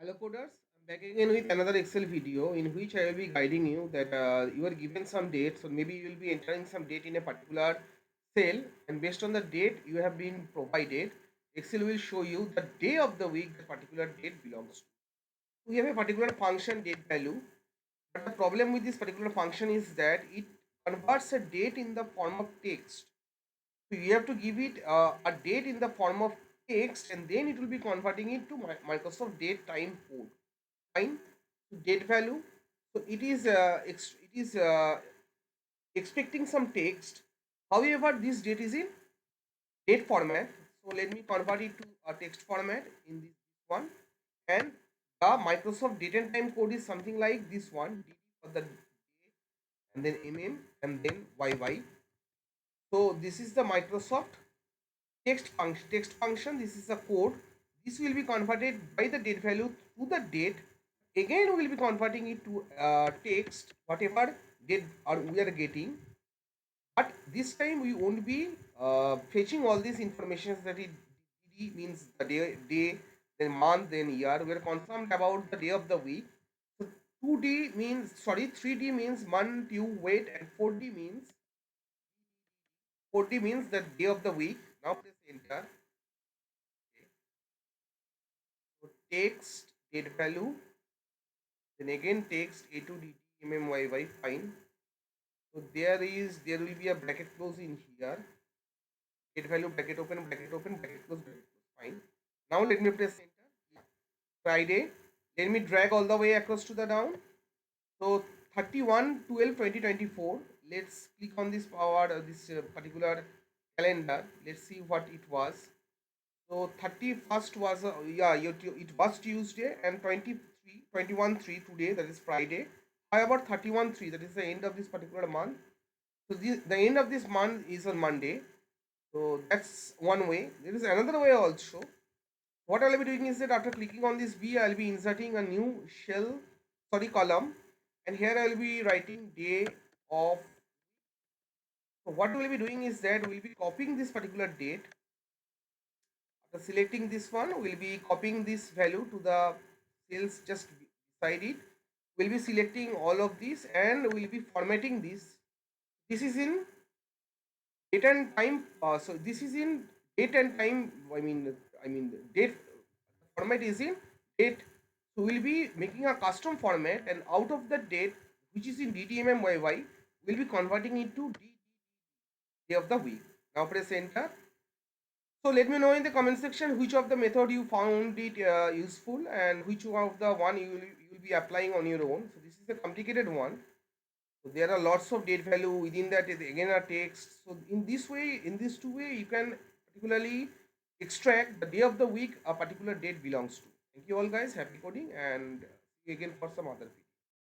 Hello coders, I'm back again with another Excel video in which I will be guiding you that you are given some date, so maybe you will be entering some date in a particular cell, and based on the date you have been provided, Excel will show you the day of the week the particular date belongs to. We have a particular function date value, but the problem with this particular function is that it converts a date in the form of text. So you have to give it a date in the form of text, and then it will be converting it to Microsoft date time code. Fine. So date value. So it is expecting some text. However, this date is in date format. So let me convert it to a text format in this one. And the Microsoft date and time code is something like this one. DT for the date, and then and then YY. So this is the Microsoft text function. This is a code. This will be converted by the date value to the date. Again we will be converting it to text whatever date or we are getting, but this time we won't be fetching all these informations that it DD means the day, then month, then year. We are concerned about the day of the week. So 2D means, sorry, 3D means month, you wait, and 4D means the day of the week. Now press enter. Okay. So text date value, then again text A2DT fine. So there will be a bracket close in here. Date value, bracket open, bracket open, bracket close, bracket close. Fine. Now let me press enter. Friday. Let me drag all the way across to the down. So 31/12/2024. Let's click on this particular calendar. Let's see what it was. So 31st was it was Tuesday, and 21/3 today, that is Friday. However, 31/3, that is the end of this particular month. So the end of this month is on Monday. So that's one way. There is another way also. What I'll be doing is that after clicking on this B, I'll be inserting a new column, and here I'll be writing day of. So what we'll be doing is that we'll be copying this particular date. After selecting this one, we'll be copying this value to the cells just beside it. We'll be selecting all of these and we'll be formatting this. This is in date and time. So this is in date and time. I mean date format is in date. So we'll be making a custom format, and out of the date, which is in DTMMYY, we'll be converting it to day of the week. Now press enter. So let me know in the comment section which of the method you found it useful, and which of the one you will be applying on your own. So this is a complicated one. So there are lots of date value within that is again a text. So in this way, in this two way, you can particularly extract the day of the week a particular date belongs to. Thank you all guys. Happy coding, and see you again for some other video.